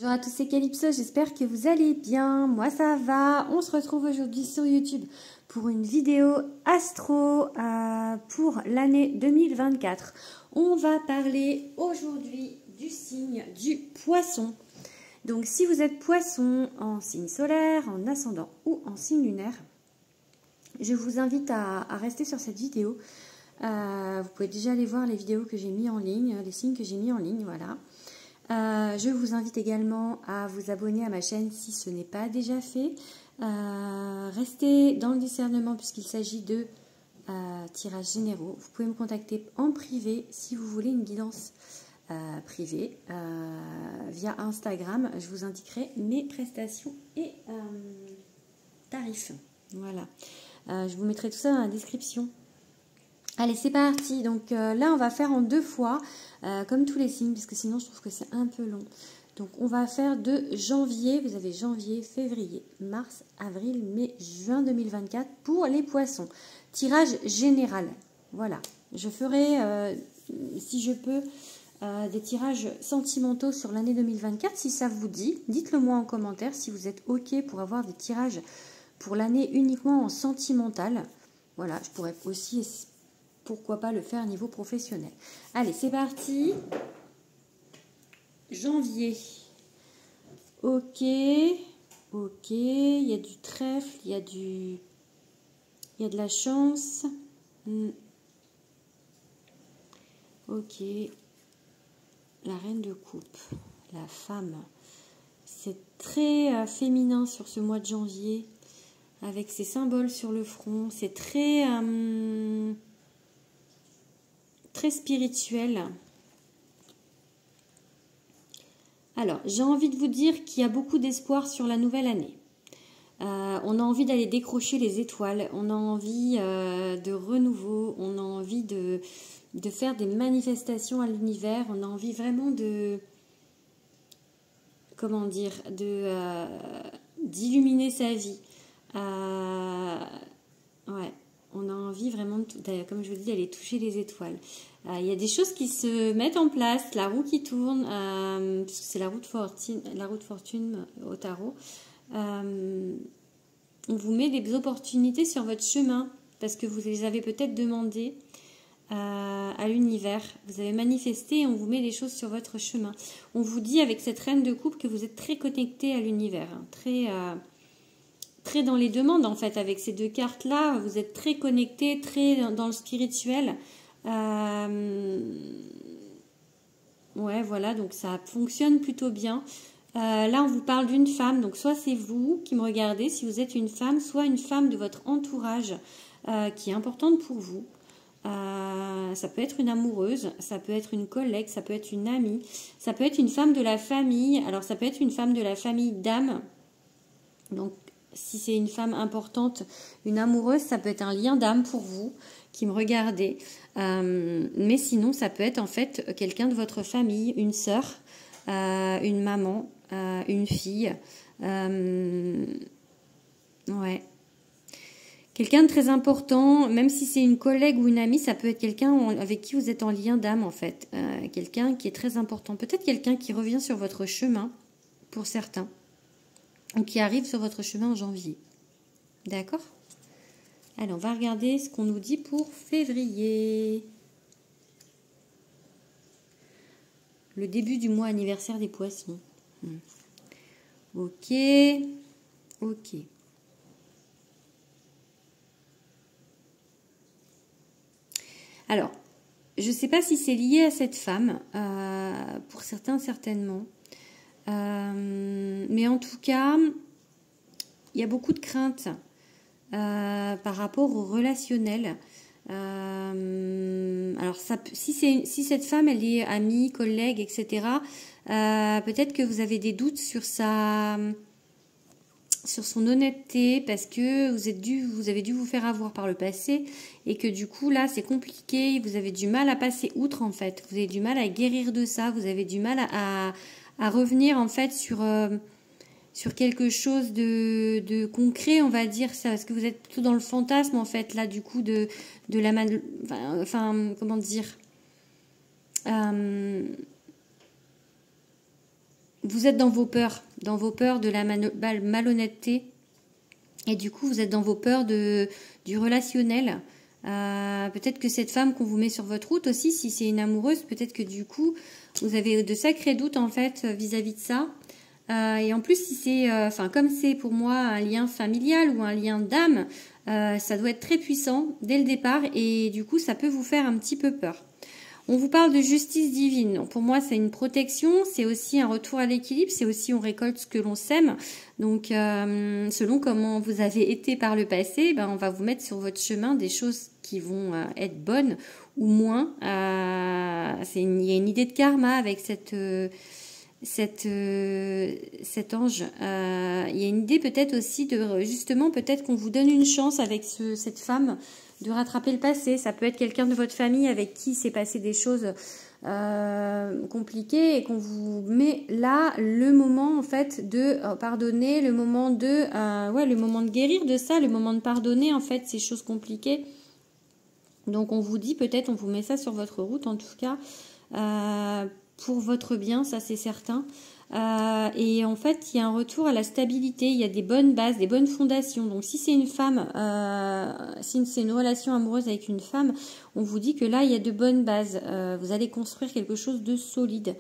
Bonjour à tous, c'est Calypso, j'espère que vous allez bien, moi ça va. On se retrouve aujourd'hui sur YouTube pour une vidéo astro pour l'année 2024. On va parler aujourd'hui du signe du poisson. Donc si vous êtes poisson en signe solaire, en ascendant ou en signe lunaire, je vous invite à rester sur cette vidéo. Vous pouvez déjà aller voir les vidéos que j'ai mis en ligne, les signes que j'ai mis en ligne, voilà. Je vous invite également à vous abonner à ma chaîne si ce n'est pas déjà fait. Restez dans le discernement puisqu'il s'agit de tirages généraux. Vous pouvez me contacter en privé si vous voulez une guidance privée via Instagram. Je vous indiquerai mes prestations et tarifs. Voilà. Je vous mettrai tout ça dans la description. Allez, c'est parti. Donc là, on va faire en 2 fois, comme tous les signes, parce que sinon, je trouve que c'est un peu long. Donc, on va faire de janvier. Vous avez janvier, février, mars, avril, mai, juin 2024 pour les poissons. Tirage général. Voilà. Je ferai, si je peux, des tirages sentimentaux sur l'année 2024. Si ça vous dit, dites-le moi en commentaire si vous êtes OK pour avoir des tirages pour l'année uniquement en sentimental. Voilà, je pourrais aussi... Pourquoi pas le faire à niveau professionnel. Allez, c'est parti. Janvier. Ok. Ok. Il y a du trèfle. Il y a de la chance. Ok. La reine de coupe. La femme. C'est très féminin sur ce mois de janvier. Avec ses symboles sur le front. C'est très... très spirituel. Alors, j'ai envie de vous dire qu'il y a beaucoup d'espoir sur la nouvelle année. On a envie d'aller décrocher les étoiles, on a envie de renouveau, on a envie de faire des manifestations à l'univers, on a envie vraiment de... Comment dire, d'illuminer sa vie. Ouais. On a envie vraiment, comme je vous dis, d'aller toucher les étoiles. Il y a des choses qui se mettent en place, la roue qui tourne, c'est la roue de fortune au tarot. On vous met des opportunités sur votre chemin parce que vous les avez peut-être demandées à l'univers. Vous avez manifesté et on vous met des choses sur votre chemin. On vous dit avec cette reine de coupe que vous êtes très connecté à l'univers, hein, très dans les demandes en fait, avec ces 2 cartes là, vous êtes très connecté, très dans le spirituel. Ouais, voilà, donc ça fonctionne plutôt bien. Là, on vous parle d'une femme, donc soit c'est vous qui me regardez, si vous êtes une femme, soit une femme de votre entourage qui est importante pour vous. Ça peut être une amoureuse, ça peut être une collègue, ça peut être une amie, ça peut être une femme de la famille. Alors, ça peut être une femme de la famille d'âme, donc si c'est une femme importante, une amoureuse, ça peut être un lien d'âme pour vous qui me regardez. Mais sinon, ça peut être en fait quelqu'un de votre famille, une sœur, une maman, une fille. Ouais. Quelqu'un de très important, même si c'est une collègue ou une amie, ça peut être quelqu'un avec qui vous êtes en lien d'âme en fait. Quelqu'un qui est très important. Peut-être quelqu'un qui revient sur votre chemin, pour certains. Ou qui arrive sur votre chemin en janvier. D'accord? Alors, on va regarder ce qu'on nous dit pour février. Le début du mois anniversaire des poissons. Ok. Ok. Alors, je ne sais pas si c'est lié à cette femme. Pour certains, certainement. Mais en tout cas, il y a beaucoup de craintes par rapport au relationnel. Alors, si cette femme, elle est amie, collègue, etc., peut-être que vous avez des doutes sur son honnêteté parce que vous avez dû vous faire avoir par le passé et que du coup, là, c'est compliqué. Vous avez du mal à passer outre, en fait. Vous avez du mal à guérir de ça. Vous avez du mal à revenir en fait sur quelque chose de concret, on va dire ça, parce que vous êtes plutôt dans le fantasme en fait là du coup de la enfin comment dire, vous êtes dans vos peurs de la malhonnêteté. Et du coup, vous êtes dans vos peurs du relationnel. Peut-être que cette femme qu'on vous met sur votre route aussi, si c'est une amoureuse, peut-être que du coup, vous avez de sacrés doutes en fait vis-à-vis de ça. Et en plus, si c'est, comme c'est pour moi un lien familial ou un lien d'âme, ça doit être très puissant dès le départ et du coup, ça peut vous faire un petit peu peur. On vous parle de justice divine. Donc, pour moi, c'est une protection, c'est aussi un retour à l'équilibre, c'est aussi on récolte ce que l'on sème. Donc, selon comment vous avez été par le passé, on va vous mettre sur votre chemin des choses qui vont être bonnes ou moins. Il y a une idée de karma avec cet ange. Il y a une idée peut-être aussi de justement peut-être qu'on vous donne une chance avec cette femme de rattraper le passé. Ça peut être quelqu'un de votre famille avec qui s'est passé des choses compliquées et qu'on vous met là le moment en fait de pardonner, le moment de guérir de ça, le moment de pardonner en fait ces choses compliquées. Donc on vous dit peut-être, on vous met ça sur votre route en tout cas pour votre bien, ça c'est certain. Et en fait, il y a un retour à la stabilité, il y a des bonnes bases, des bonnes fondations. Donc si c'est une femme, si c'est une relation amoureuse avec une femme, on vous dit que là, il y a de bonnes bases. Vous allez construire quelque chose de solide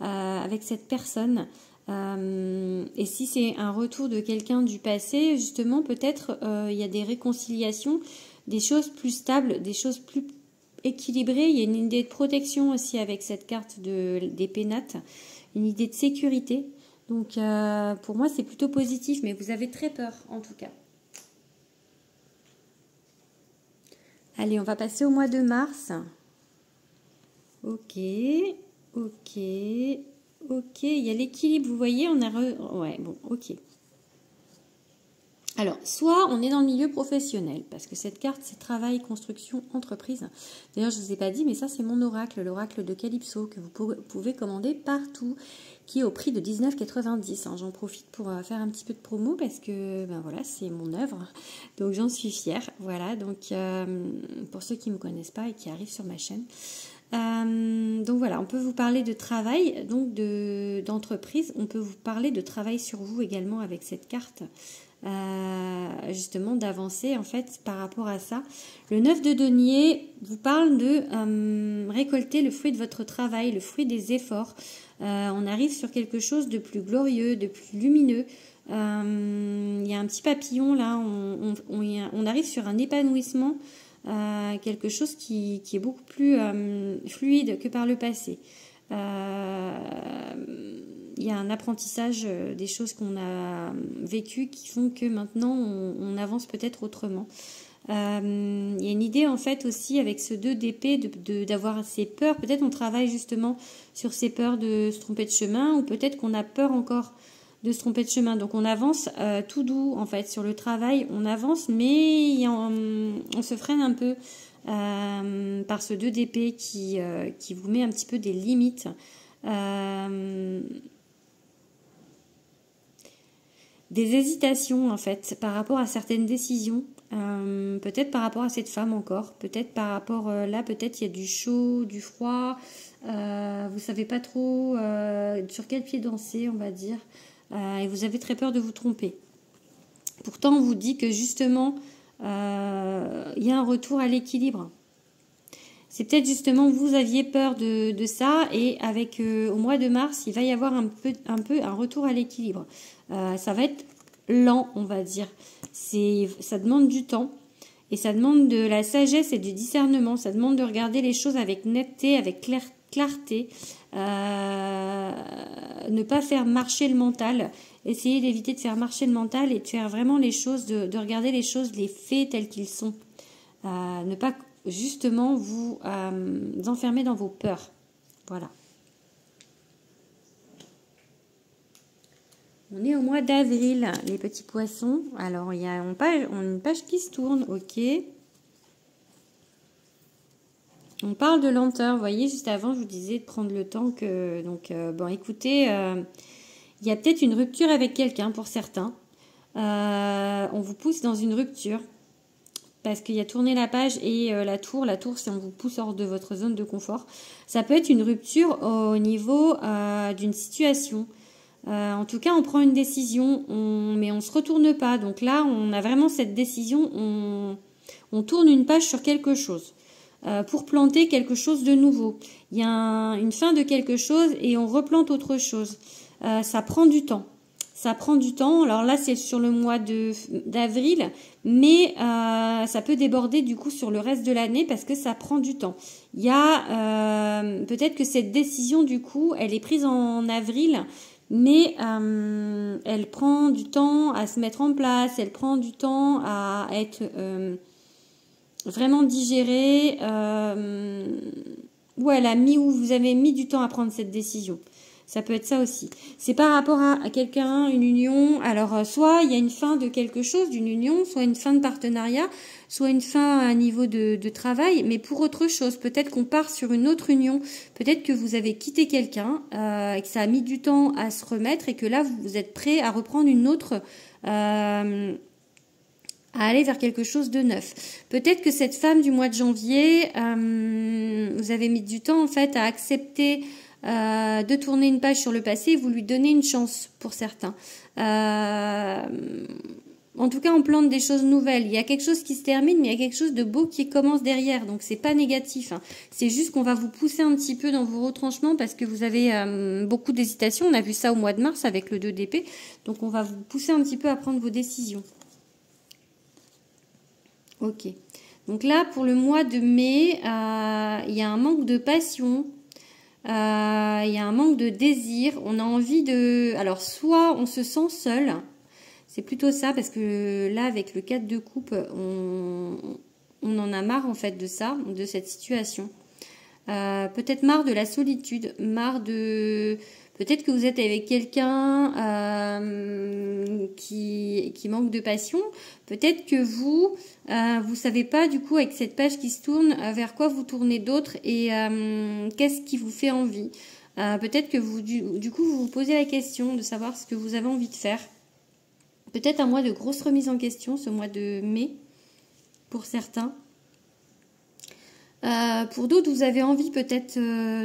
avec cette personne. Et si c'est un retour de quelqu'un du passé, justement, peut-être il y a des réconciliations, des choses plus stables, des choses plus équilibrées. Il y a une idée de protection aussi avec cette carte des pénates. Une idée de sécurité. Donc, pour moi, c'est plutôt positif, mais vous avez très peur, en tout cas. Allez, on va passer au mois de mars. Ok. Il y a l'équilibre, vous voyez, on a... Ouais, bon, ok. Alors, soit on est dans le milieu professionnel, parce que cette carte, c'est travail, construction, entreprise. D'ailleurs, je ne vous ai pas dit, mais ça, c'est mon oracle, l'oracle de Calypso, que vous pouvez commander partout, qui est au prix de 19,90 €. J'en profite pour faire un petit peu de promo, parce que, voilà, c'est mon œuvre, donc j'en suis fière. Voilà, donc, pour ceux qui ne me connaissent pas et qui arrivent sur ma chaîne. Donc voilà, on peut vous parler de travail, donc d'entreprise. On peut vous parler de travail sur vous également avec cette carte. Justement d'avancer en fait par rapport à ça. Le 9 de denier vous parle de récolter le fruit de votre travail, le fruit des efforts. On arrive sur quelque chose de plus glorieux, de plus lumineux. Il y a un petit papillon là, on arrive sur un épanouissement, quelque chose qui est beaucoup plus fluide que par le passé. Il y a un apprentissage des choses qu'on a vécues qui font que maintenant on avance peut-être autrement. Il y a une idée en fait aussi avec ce 2 d'épée d'avoir ces peurs. Peut-être on travaille justement sur ces peurs de se tromper de chemin, ou peut-être qu'on a peur encore de se tromper de chemin. Donc on avance tout doux en fait sur le travail. On avance mais on se freine un peu par ce 2 d'épée qui vous met un petit peu des limites. Des hésitations en fait par rapport à certaines décisions, peut-être par rapport à cette femme encore, peut-être par rapport là, peut-être il y a du chaud, du froid, vous savez pas trop sur quel pied danser, on va dire, et vous avez très peur de vous tromper. Pourtant on vous dit que justement il y a un retour à l'équilibre. C'est peut-être justement vous aviez peur de ça, et avec au mois de mars, il va y avoir un peu un retour à l'équilibre. Ça va être lent, on va dire. Ça demande du temps, et ça demande de la sagesse et du discernement. Ça demande de regarder les choses avec netteté, avec clarté. Ne pas faire marcher le mental. Essayez d'éviter de faire marcher le mental et de faire vraiment les choses, de regarder les choses, les faits tels qu'ils sont. Ne pas justement vous enfermer dans vos peurs. Voilà. On est au mois d'avril, les petits poissons. Alors, il y a une page qui se tourne, ok. On parle de lenteur. Vous voyez, juste avant, je vous disais de prendre le temps que... Donc, bon, écoutez, il y a peut-être une rupture avec quelqu'un pour certains. On vous pousse dans une rupture. Parce qu'il y a tourné la page et la tour, c'est on vous pousse hors de votre zone de confort. Ça peut être une rupture au niveau d'une situation. En tout cas, on prend une décision, mais on se retourne pas. Donc là, on a vraiment cette décision, on tourne une page sur quelque chose pour planter quelque chose de nouveau. Il y a une fin de quelque chose et on replante autre chose. Ça prend du temps. Ça prend du temps. Alors là, c'est sur le mois d'avril, mais ça peut déborder du coup sur le reste de l'année parce que ça prend du temps. Il y a peut-être que cette décision du coup, elle est prise en avril, mais elle prend du temps à se mettre en place. Elle prend du temps à être vraiment digérée. Ou où vous avez mis du temps à prendre cette décision. Ça peut être ça aussi. C'est par rapport à quelqu'un, une union. Alors, soit il y a une fin de quelque chose, d'une union, soit une fin de partenariat, soit une fin à un niveau de travail, mais pour autre chose. Peut-être qu'on part sur une autre union. Peut-être que vous avez quitté quelqu'un et que ça a mis du temps à se remettre et que là, vous êtes prêt à reprendre une autre... à aller vers quelque chose de neuf. Peut-être que cette femme du mois de janvier, vous avez mis du temps en fait à accepter de tourner une page sur le passé et vous lui donnez une chance pour certains. En tout cas, on plante des choses nouvelles. Il y a quelque chose qui se termine, mais il y a quelque chose de beau qui commence derrière. Donc, c'est pas négatif. Hein. C'est juste qu'on va vous pousser un petit peu dans vos retranchements parce que vous avez beaucoup d'hésitation. On a vu ça au mois de mars avec le 2 d'épée. Donc, on va vous pousser un petit peu à prendre vos décisions. Ok. Donc là, pour le mois de mai, il y a un manque de passion. Il y a un manque de désir. On a envie de... Alors, soit on se sent seul. C'est plutôt ça, parce que là, avec le 4 de coupe, on en a marre, en fait, de ça, de cette situation. Peut-être marre de la solitude, marre de... Peut-être que vous êtes avec quelqu'un qui manque de passion. Peut-être que vous savez pas du coup avec cette page qui se tourne vers quoi vous tournez d'autre et qu'est-ce qui vous fait envie. Peut-être que vous du coup vous vous posez la question de savoir ce que vous avez envie de faire. Peut-être un mois de grosse remise en question, ce mois de mai pour certains. Pour d'autres, vous avez envie peut-être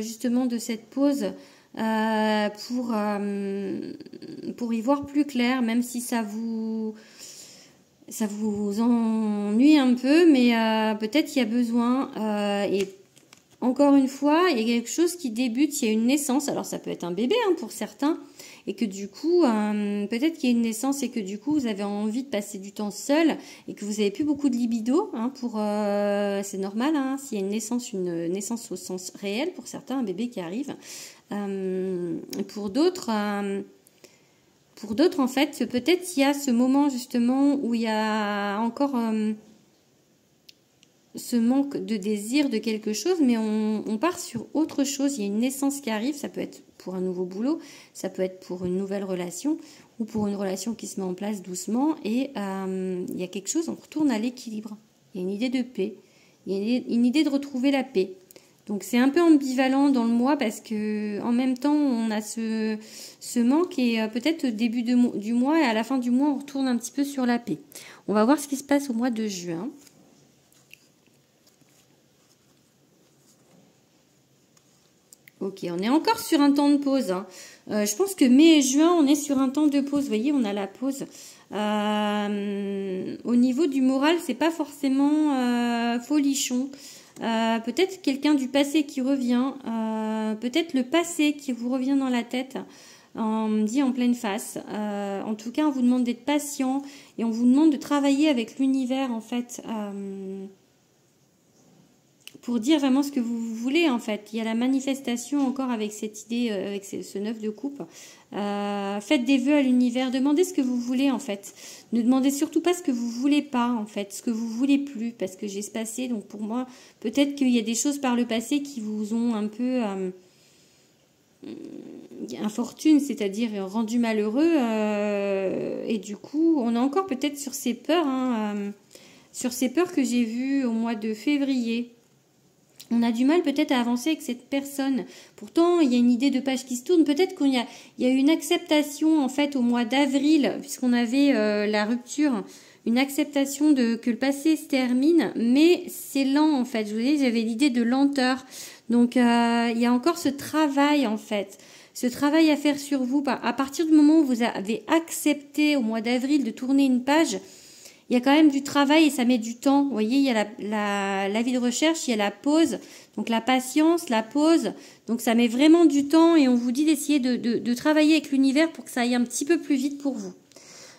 justement de cette pause. Pour y voir plus clair, même si ça vous ennuie un peu, mais peut-être qu'il y a besoin, et encore une fois, il y a quelque chose qui débute, il y a une naissance, alors ça peut être un bébé hein, pour certains, et que du coup, peut-être qu'il y a une naissance et que du coup, vous avez envie de passer du temps seul et que vous n'avez plus beaucoup de libido, hein, c'est normal, hein, s'il y a une naissance au sens réel, pour certains, un bébé qui arrive. Pour d'autres, en fait, peut-être il y a ce moment justement où il y a encore ce manque de désir de quelque chose, mais on part sur autre chose. Il y a une naissance qui arrive, ça peut être pour un nouveau boulot, ça peut être pour une nouvelle relation ou pour une relation qui se met en place doucement et il y a quelque chose, on retourne à l'équilibre. Il y a une idée de paix, il y a une idée de retrouver la paix. Donc c'est un peu ambivalent dans le mois parce que en même temps on a ce manque et peut-être au début du mois et à la fin du mois on retourne un petit peu sur la paix. On va voir ce qui se passe au mois de juin. Ok, on est encore sur un temps de pause. Hein. Je pense que mai et juin, on est sur un temps de pause. Vous voyez, on a la pause. Au niveau du moral, c'est pas forcément folichon. Peut-être quelqu'un du passé qui revient. Peut-être le passé qui vous revient dans la tête. On me dit en pleine face. En tout cas, on vous demande d'être patient et on vous demande de travailler avec l'univers, en fait. Pour dire vraiment ce que vous voulez en fait. Il y a la manifestation encore avec cette idée, avec ce 9 de coupe. Faites des vœux à l'univers, demandez ce que vous voulez en fait. Ne demandez surtout pas ce que vous voulez pas en fait, ce que vous voulez plus, parce que j'ai ce passé. Donc pour moi, peut-être qu'il y a des choses par le passé qui vous ont un peu infortune, c'est-à-dire rendu malheureux. Et du coup, on est encore peut-être sur ces peurs, sur ces peurs que j'ai vues au mois de février. On a du mal peut-être à avancer avec cette personne. Pourtant, il y a une idée de page qui se tourne. Peut-être qu'il y a une acceptation en fait au mois d'avril, puisqu'on avait la rupture, une acceptation que le passé se termine, mais c'est lent en fait. Je vous dis, j'avais l'idée de lenteur. Donc, il y a encore ce travail en fait ce travail à faire sur vous. À partir du moment où vous avez accepté au mois d'avril de tourner une page, il y a quand même du travail et ça met du temps. Vous voyez, il y a l'avis de recherche, il y a la pause, donc la patience, la pause. Donc ça met vraiment du temps et on vous dit d'essayer de travailler avec l'univers pour que ça aille un petit peu plus vite pour vous.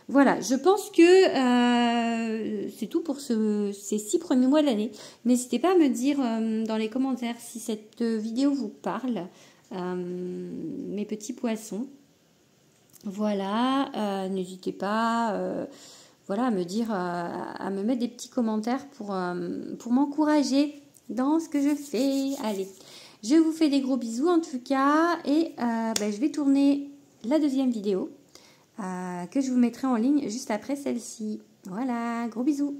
Voilà, je pense que c'est tout pour ces 6 premiers mois de l'année. N'hésitez pas à me dire dans les commentaires si cette vidéo vous parle, mes petits poissons. Voilà, n'hésitez pas voilà, à me dire, à me mettre des petits commentaires pour m'encourager dans ce que je fais. Allez, je vous fais des gros bisous en tout cas et je vais tourner la deuxième vidéo que je vous mettrai en ligne juste après celle-ci. Voilà, gros bisous.